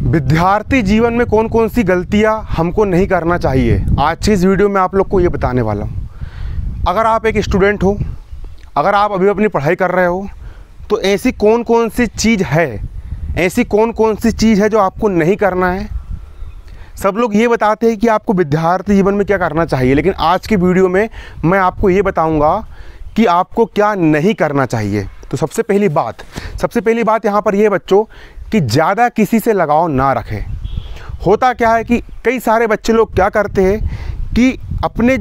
विद्यार्थी जीवन में कौन कौन सी गलतियां हमको नहीं करना चाहिए, आज की इस वीडियो में आप लोग को ये बताने वाला हूँ। अगर आप एक स्टूडेंट हो, अगर आप अभी अपनी पढ़ाई कर रहे हो, तो ऐसी कौन कौन सी चीज़ है जो आपको नहीं करना है। सब लोग ये बताते हैं कि आपको विद्यार्थी जीवन में क्या करना चाहिए, लेकिन आज की वीडियो में मैं आपको ये बताऊंगा कि आपको क्या नहीं करना चाहिए। तो सबसे पहली बात यहाँ पर ये बच्चों कि ज़्यादा किसी से लगाव ना रखें। होता क्या है कि कई सारे बच्चे लोग क्या करते हैं कि अपने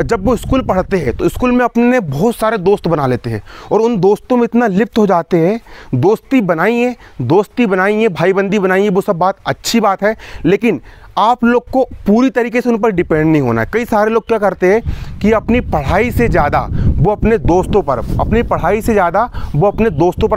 जब वो स्कूल पढ़ते हैं तो स्कूल में अपने बहुत सारे दोस्त बना लेते हैं और उन दोस्तों में इतना लिप्त हो जाते हैं। दोस्ती बनाई है, भाईबंदी बनाई है, वो सब बात अच्छी बात है, लेकिन आप लोग को पूरी तरीके से उन पर डिपेंड नहीं होना है। कई सारे लोग क्या करते हैं कि अपनी पढ़ाई से ज़्यादा वो अपने दोस्तों पर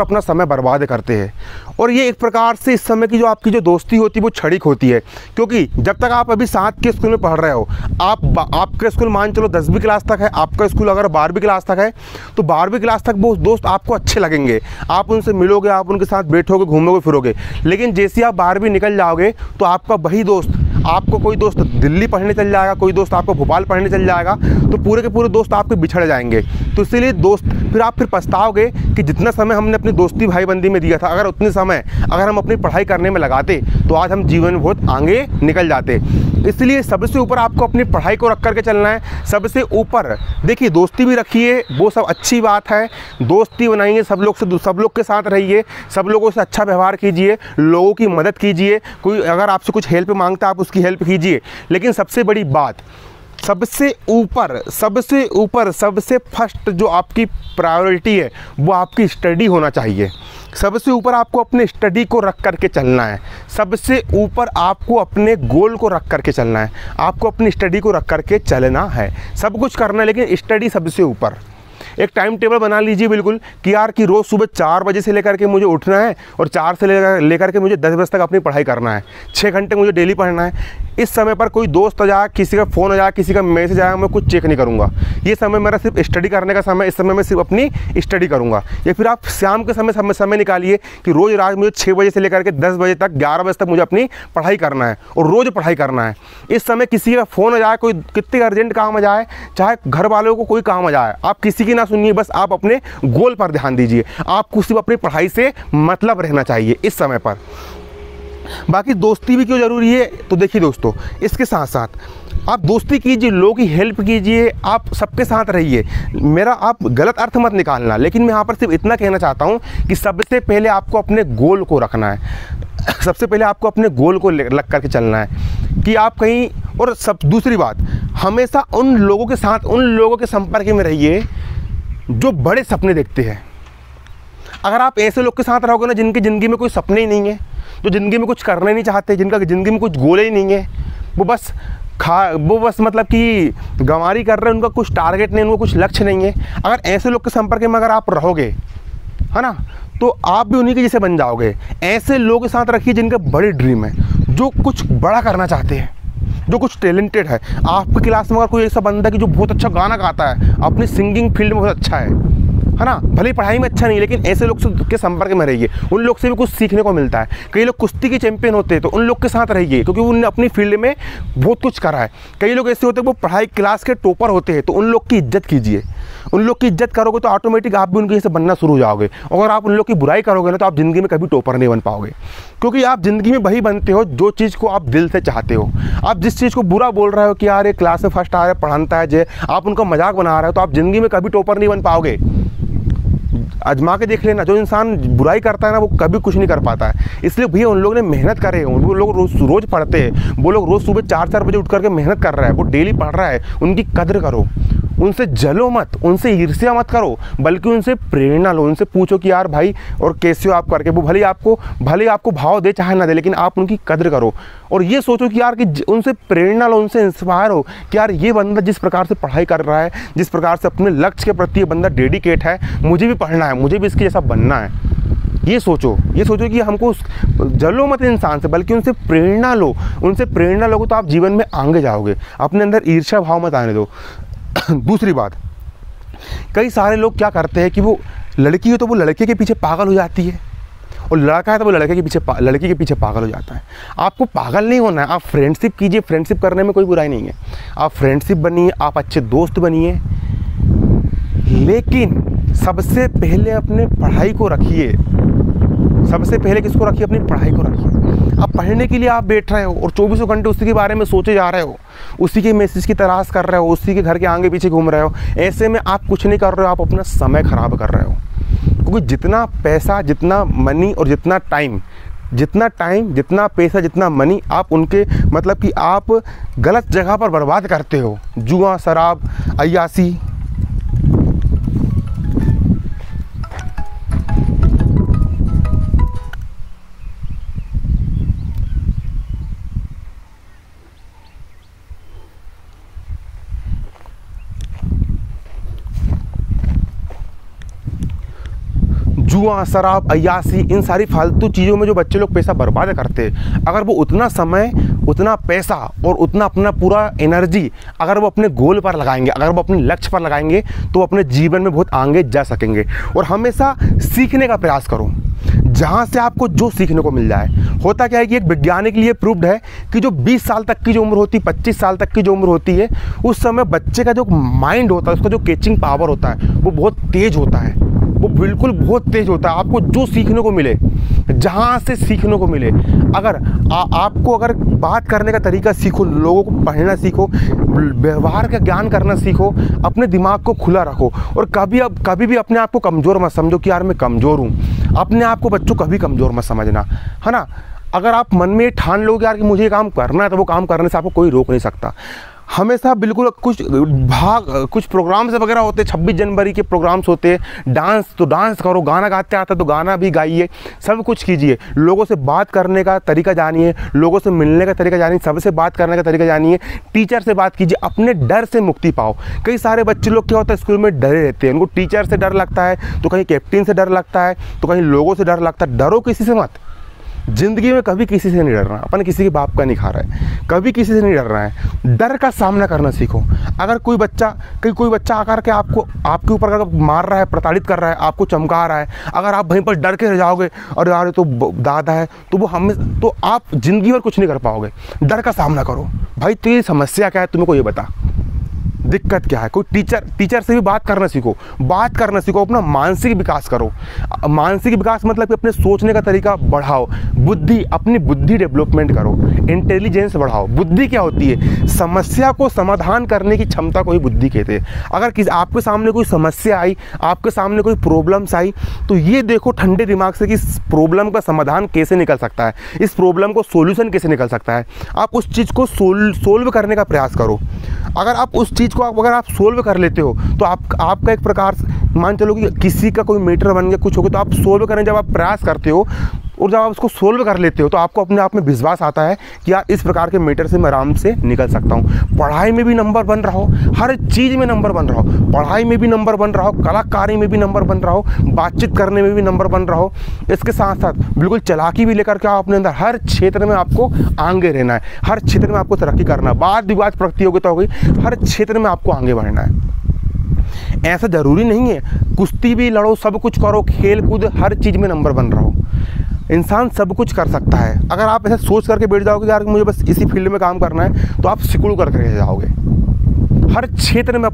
अपना समय बर्बाद करते हैं। और ये एक प्रकार से इस समय की जो आपकी जो दोस्ती होती है वो क्षणिक होती है, क्योंकि जब तक आप अभी 7 के स्कूल में पढ़ रहे हो, आपका स्कूल मान चलो 10वीं क्लास तक है, आपका स्कूल अगर 12वीं क्लास तक है तो 12वीं क्लास तक वो दोस्त आपको अच्छे लगेंगे, आप उनसे मिलोगे, आप उनके साथ बैठोगे, घूमोगे फिरोगे। लेकिन जैसे आप 12वीं निकल जाओगे तो आपका वही दोस्त, आपको कोई दोस्त दिल्ली पढ़ने चल जाएगा, कोई दोस्त आपको भोपाल पढ़ने चल जाएगा, तो पूरे के पूरे दोस्त आपके बिछड़ जाएंगे। तो इसीलिए फिर पछताओगे कि जितना समय हमने अपनी दोस्ती भाईबंदी में दिया था, अगर उतने समय अगर हम अपनी पढ़ाई करने में लगाते तो आज हम जीवन में बहुत आगे निकल जाते। इसलिए सबसे ऊपर आपको अपनी पढ़ाई को रख करके चलना है। सबसे ऊपर देखिए, दोस्ती भी रखिए, वो सब अच्छी बात है, दोस्ती बनाइए, सब लोग के साथ रहिए, सब लोगों से अच्छा व्यवहार कीजिए, लोगों की मदद कीजिए, कोई अगर आपसे कुछ हेल्प मांगता है आप उसकी हेल्प कीजिए। लेकिन सबसे बड़ी बात, सबसे ऊपर सबसे फर्स्ट जो आपकी प्रायोरिटी है वो आपकी स्टडी होना चाहिए। सबसे ऊपर आपको अपने स्टडी को रख करके चलना है, सबसे ऊपर आपको अपने गोल को रख करके चलना है, आपको अपनी स्टडी को रख करके चलना है। सब कुछ करना है लेकिन स्टडी सबसे ऊपर। एक टाइम टेबल बना लीजिए बिल्कुल कि यार कि रोज़ सुबह 4 बजे से लेकर के मुझे उठना है और 4 से लेकर के मुझे 10 बजे तक अपनी पढ़ाई करना है, 6 घंटे मुझे डेली पढ़ना है। इस समय पर कोई दोस्त आ जाए, किसी का फ़ोन आ जाए, किसी का मैसेज आया, मैं कुछ चेक नहीं करूँगा। ये समय मेरा सिर्फ स्टडी करने का समय, इस समय मैं सिर्फ अपनी स्टडी करूँगा। या फिर आप शाम के समय निकालिए कि रोज़ रात मुझे 6 बजे से लेकर के 10 बजे तक, 11 बजे तक मुझे अपनी पढ़ाई करना है और रोज़ पढ़ाई करना है। इस समय किसी का फ़ोन आ जाए, कोई कितने अर्जेंट काम आ जाए, चाहे घर वालों को कोई काम आ जाए, आप किसी की ना सुनिए, बस आप अपने गोल पर ध्यान दीजिए। आपको सिर्फ अपनी पढ़ाई से मतलब रहना चाहिए इस समय पर। बाकी दोस्ती भी क्यों ज़रूरी है, तो देखिए दोस्तों, इसके साथ साथ आप दोस्ती कीजिए, लोगों की हेल्प कीजिए, आप सबके साथ रहिए। मेरा आप गलत अर्थ मत निकालना, लेकिन मैं यहाँ पर सिर्फ इतना कहना चाहता हूँ कि सबसे पहले आपको अपने गोल को रखना है। सबसे पहले आपको अपने गोल को लग करके चलना है कि आप कहीं, और सब दूसरी बात, हमेशा उन लोगों के संपर्क में रहिए जो बड़े सपने देखते हैं। अगर आप ऐसे लोग के साथ रहोगे ना जिनकी ज़िंदगी में कोई सपने ही नहीं है, जो ज़िंदगी में कुछ करना ही नहीं चाहते, जिनका ज़िंदगी में कुछ गोल ही नहीं है, वो बस मतलब कि गंवारी कर रहे हैं, उनका कुछ टारगेट नहीं, उनका कुछ लक्ष्य नहीं है। अगर ऐसे लोग के संपर्क में अगर आप रहोगे, है ना, तो आप भी उन्हीं के जैसे बन जाओगे। ऐसे लोगों के साथ रखिए जिनके बड़े ड्रीम है, जो कुछ बड़ा करना चाहते हैं, जो कुछ टैलेंटेड है। आपकी क्लास में अगर कोई ऐसा बंदा कि जो बहुत अच्छा गाना गाता है, अपनी सिंगिंग फील्ड में बहुत अच्छा है ना, भले पढ़ाई में अच्छा नहीं, लेकिन ऐसे लोग के संपर्क में रहिए, उन लोग से भी कुछ सीखने को मिलता है। कई लोग कुश्ती के चैंपियन होते हैं तो उन लोग के साथ रहिए, क्योंकि उन्होंने अपनी फील्ड में बहुत कुछ करा है। कई लोग ऐसे होते हैं वो पढ़ाई क्लास के टॉपर होते हैं, तो उन लोग की इज्जत कीजिए। उन लोग की इज्जत करोगे तो ऑटोमेटिक आप भी उनके जैसे बनना शुरू हो जाओगे। अगर आप उन लोग की बुराई करोगे ना तो आप ज़िंदगी में कभी टॉपर नहीं बन पाओगे, क्योंकि आप ज़िंदगी में वही बनते हो जो चीज़ को आप दिल से चाहते हो। आप जिस चीज़ को बुरा बोल रहे हो कि यार ये क्लास में फर्स्ट आ रहा है, पढ़ाता है, आप उनका मजाक बना रहे हो, तो आप ज़िंदगी में कभी टॉपर नहीं बन पाओगे। आजमा के देख लेना, जो इंसान बुराई करता है ना वो कभी कुछ नहीं कर पाता है। इसलिए भैया उन लोगों ने मेहनत करे, वो लोग रोज़ पढ़ते हैं, वो लोग रोज़ सुबह 4 बजे उठ करके मेहनत कर रहा है, वो डेली पढ़ रहा है, उनकी कदर करो, उनसे जलो मत, उनसे ईर्ष्या मत करो, बल्कि उनसे प्रेरणा लो, उनसे पूछो कि यार भाई और कैसे हो आप करके। वो भले आपको भाव दे चाहे ना दे, लेकिन आप उनकी कदर करो और ये सोचो कि यार कि उनसे प्रेरणा लो, उनसे इंस्पायर हो कि यार ये बंदा जिस प्रकार से पढ़ाई कर रहा है, जिस प्रकार से अपने लक्ष्य के प्रति ये बंदा डेडिकेट है, मुझे भी पढ़ना है, मुझे भी इसके जैसा बनना है। ये सोचो कि हमको जलो मत इंसान से, बल्कि उनसे प्रेरणा लो। उनसे प्रेरणा लोगे तो आप जीवन में आगे जाओगे। अपने अंदर ईर्ष्या भाव मत आने दो। दूसरी बात, कई सारे लोग क्या करते हैं कि वो लड़की हो तो वो लड़के के पीछे पागल हो जाती है, और लड़का है तो वो लड़की के पीछे पागल हो जाता है। आपको पागल नहीं होना है, आप फ्रेंडशिप कीजिए, फ्रेंडशिप करने में कोई बुराई नहीं है, आप फ्रेंडशिप बनिए, आप अच्छे दोस्त बनिए, लेकिन सबसे पहले अपने पढ़ाई को रखिए। सबसे पहले किसको रखिए? अपनी पढ़ाई को रखिए। अब पढ़ने के लिए आप बैठ रहे हो और 24 घंटे उसी के बारे में सोचे जा रहे हो, उसी के मैसेज की तलाश कर रहे हो, उसी के घर के आगे पीछे घूम रहे हो, ऐसे में आप कुछ नहीं कर रहे हो, आप अपना समय खराब कर रहे हो। क्योंकि जितना पैसा, जितना मनी और जितना टाइम, जितना पैसा, जितना मनी आप उनके मतलब कि आप गलत जगह पर बर्बाद करते हो, जुआ, शराब, अय्यासी। जुआ, शराब, अय्यासी, इन सारी फालतू चीज़ों में जो बच्चे लोग पैसा बर्बाद करते हैं, अगर वो उतना समय, उतना पैसा और उतना अपना पूरा एनर्जी अगर वो अपने गोल पर लगाएंगे, अगर वो अपने लक्ष्य पर लगाएंगे, तो अपने जीवन में बहुत आगे जा सकेंगे। और हमेशा सीखने का प्रयास करो, जहाँ से आपको जो सीखने को मिल जाए। होता क्या है कि एक वैज्ञानिक के लिए प्रूव्ड है कि जो 20 साल तक की जो उम्र होती है, 25 साल तक की जो उम्र होती है, उस समय बच्चे का जो माइंड होता है, उसका जो कैचिंग पावर होता है, वो बहुत तेज होता है, वो बिल्कुल बहुत तेज होता है। आपको जो सीखने को मिले, जहाँ से सीखने को मिले, अगर आपको अगर बात करने का तरीका सीखो, लोगों को पढ़ना सीखो, व्यवहार का ज्ञान करना सीखो, अपने दिमाग को खुला रखो। और कभी भी अपने आप को कमज़ोर मत समझो कि यार मैं कमज़ोर हूँ। अपने आप को बच्चों कभी कमज़ोर मत समझना, है ना। अगर आप मन में ठान लोगे यार कि मुझे ये काम करना है, तो वो काम करने से आपको कोई रोक नहीं सकता। हमेशा बिल्कुल कुछ प्रोग्राम्स वगैरह होते हैं, 26 जनवरी के प्रोग्राम्स होते हैं, डांस तो डांस करो, गाना गाते आता तो गाना भी गाइए, सब कुछ कीजिए। लोगों से बात करने का तरीका जानिए, लोगों से मिलने का तरीका जानिए, सबसे बात करने का तरीका जानिए, टीचर से बात कीजिए, अपने डर से मुक्ति पाओ। कई सारे बच्चे लोग क्या होता है, स्कूल में डरे रहते हैं, उनको टीचर से डर लगता है, तो कहीं कैप्टन से डर लगता है, तो कहीं लोगों से डर लगता है। डरो किसी से मत, जिंदगी में कभी किसी से नहीं डरना, अपन किसी के बाप का नहीं खा रहा है, कभी किसी से नहीं डरना है। डर का सामना करना सीखो। अगर कोई बच्चा आकर के आपके ऊपर अगर मार रहा है, प्रताड़ित कर रहा है, आपको चमका रहा है, अगर आप वहीं पर डर के रह जाओगे और यार तो दादा है, तो आप जिंदगी भर कुछ नहीं कर पाओगे। डर का सामना करो। भाई तेरी समस्या क्या है, तुम्हें को ये बता, दिक्कत क्या है। कोई टीचर से भी बात करना सीखो, अपना मानसिक विकास करो। मानसिक विकास मतलब कि अपने सोचने का तरीका बढ़ाओ, अपनी बुद्धि डेवलपमेंट करो, इंटेलिजेंस बढ़ाओ। बुद्धि क्या होती है? समस्या को समाधान करने की क्षमता को ही बुद्धि कहते हैं। अगर आपके सामने कोई समस्या आई, आपके सामने कोई प्रॉब्लम्स आई, तो ये देखो ठंडे दिमाग से कि इस प्रॉब्लम का समाधान कैसे निकल सकता है, इस प्रॉब्लम को सोल्यूशन कैसे निकल सकता है। आप उस चीज़ को सोल्व करने का प्रयास करो। अगर आप उस चीज़ को अगर आप सोल्व कर लेते हो, तो आपका एक प्रकार से मान चलो कि किसी का कोई मैटर बन गया, कुछ हो गया, तो आप सोल्व करने जब आप प्रयास करते हो और जब आप उसको सोल्व कर लेते हो, तो आपको अपने आप में विश्वास आता है कि यार इस प्रकार के मैटर से मैं आराम से निकल सकता हूँ। पढ़ाई में भी नंबर बन रहा हो, हर चीज़ में नंबर बन रहा हो, पढ़ाई में भी नंबर बन रहा हो, कलाकारी में भी नंबर बन रहा हो, बातचीत करने में भी नंबर बन रहा हो। इसके साथ साथ बिल्कुल चालाकी भी लेकर के आओ अपने अंदर। हर क्षेत्र में आपको आगे रहना है, हर क्षेत्र में आपको तरक्की करना है। वाद विवाद प्रतियोगिता हो गई, हर क्षेत्र में आपको आगे बढ़ना है। ऐसा ज़रूरी नहीं है कुश्ती भी लड़ो, सब कुछ करो, खेल कूद, हर चीज़ में नंबर बन रहा हो। इंसान सब कुछ कर सकता है। अगर आप ऐसे सोच करके बैठ जाओगे यार मुझे बस इसी फील्ड में काम करना है, तो आप सिकुड़ करके रह जाओगे। हर क्षेत्र में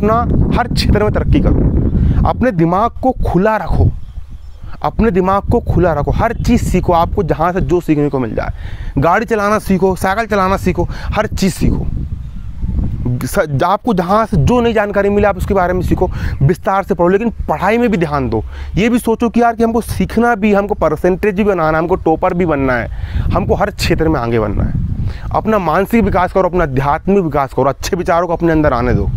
तरक्की करो। अपने दिमाग को खुला रखो, हर चीज़ सीखो। आपको जहाँ से जो सीखने को मिल जाए, गाड़ी चलाना सीखो, साइकिल चलाना सीखो, हर चीज़ सीखो। आपको जहाँ से जो नई जानकारी मिले आप उसके बारे में सीखो, विस्तार से पढ़ो। लेकिन पढ़ाई में भी ध्यान दो। ये भी सोचो कि यार कि हमको सीखना भी, हमको परसेंटेज भी बनाना है, हमको टॉपर भी बनना है, हमको हर क्षेत्र में आगे बनना है। अपना मानसिक विकास करो, अपना आध्यात्मिक विकास करो, अच्छे विचारों को अपने अंदर आने दो,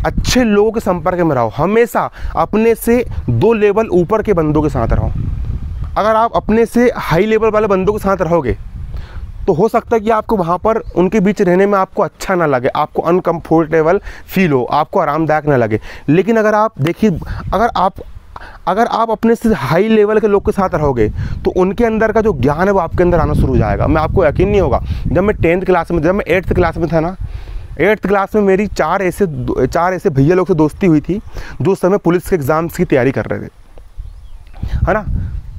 अच्छे लोगों के संपर्क में रहो। हमेशा अपने से 2 लेवल ऊपर के बंदों के साथ रहो। अगर आप अपने से हाई लेवल वाले बंदों के साथ रहोगे, तो हो सकता है कि आपको वहाँ पर उनके बीच रहने में आपको अच्छा ना लगे, आपको अनकम्फर्टेबल फील हो, आपको आरामदायक ना लगे। लेकिन अगर आप देखिए, अगर आप अपने से हाई लेवल के लोग के साथ रहोगे, तो उनके अंदर का जो ज्ञान है वो आपके अंदर आना शुरू हो जाएगा। मैं आपको यकीन नहीं होगा, जब मैं 8th क्लास में था ना, 8th क्लास में मेरी 4 ऐसे भैया लोग से दोस्ती हुई थी जो उस समय पुलिस के एग्ज़ाम्स की तैयारी कर रहे थे, है ना।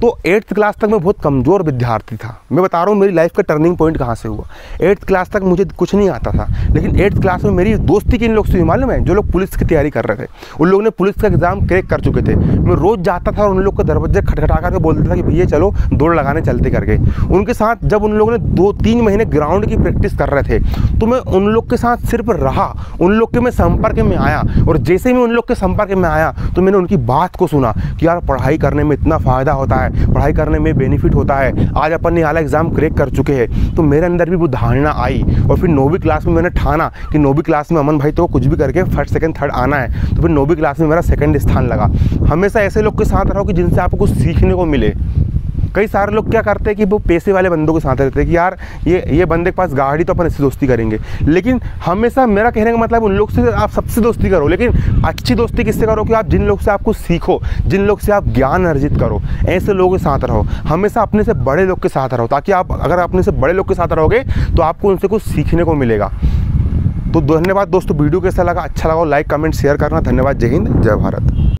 तो 8th क्लास तक मैं बहुत कमज़ोर विद्यार्थी था। मैं बता रहा हूँ मेरी लाइफ का टर्निंग पॉइंट कहाँ से हुआ। 8th क्लास तक मुझे कुछ नहीं आता था, लेकिन 8th क्लास में मेरी दोस्ती किन लोग से हुई मालूम है? जो लोग पुलिस की तैयारी कर रहे थे, उन लोगों ने पुलिस का एग्ज़ाम क्रैक कर चुके थे। मैं रोज़ जाता था और उन लोग को दरवाजे खटखटा करके बोलता था कि भैया चलो दौड़ लगाने चलते करके। उनके साथ जब उन लोगों ने 2-3 महीने ग्राउंड की प्रैक्टिस कर रहे थे, तो मैं उन लोग के साथ सिर्फ रहा, उन लोग के मैं संपर्क में आया। और जैसे ही मैं उन लोग के संपर्क में आया तो मैंने उनकी बात को सुना कि यार पढ़ाई करने में इतना फ़ायदा होता है, पढ़ाई करने में बेनिफिट होता है, आज अपन ने आला एग्ज़ाम क्रैक कर चुके हैं। तो मेरे अंदर भी वो धारणा आई। और फिर 9वीं क्लास में मैंने ठाना कि 9वीं क्लास में अमन भाई तो कुछ भी करके फर्स्ट सेकंड थर्ड आना है। तो फिर 9वीं क्लास में मेरा सेकंड स्थान लगा। हमेशा ऐसे लोग के साथ रहो कि जिनसे आपको कुछ सीखने को मिले। कई सारे लोग क्या करते हैं कि वो पैसे वाले बंदों के साथ रहते हैं कि यार ये बंदे के पास गाड़ी तो अपन इससे दोस्ती करेंगे। लेकिन हमेशा मेरा कहने का मतलब उन लोग से आप सबसे दोस्ती करो, लेकिन अच्छी दोस्ती किससे करो कि आप जिन लोग से आपको सीखो, जिन लोग से आप ज्ञान अर्जित करो, ऐसे लोगों के साथ रहो। हमेशा अपने से बड़े लोग के साथ रहो, ताकि आप अगर अपने से बड़े लोग के साथ रहोगे तो आपको उनसे कुछ सीखने को मिलेगा। तो धन्यवाद दोस्तों, वीडियो कैसा लगा? अच्छा लगा लाइक कमेंट शेयर करना। धन्यवाद। जय हिंद, जय भारत।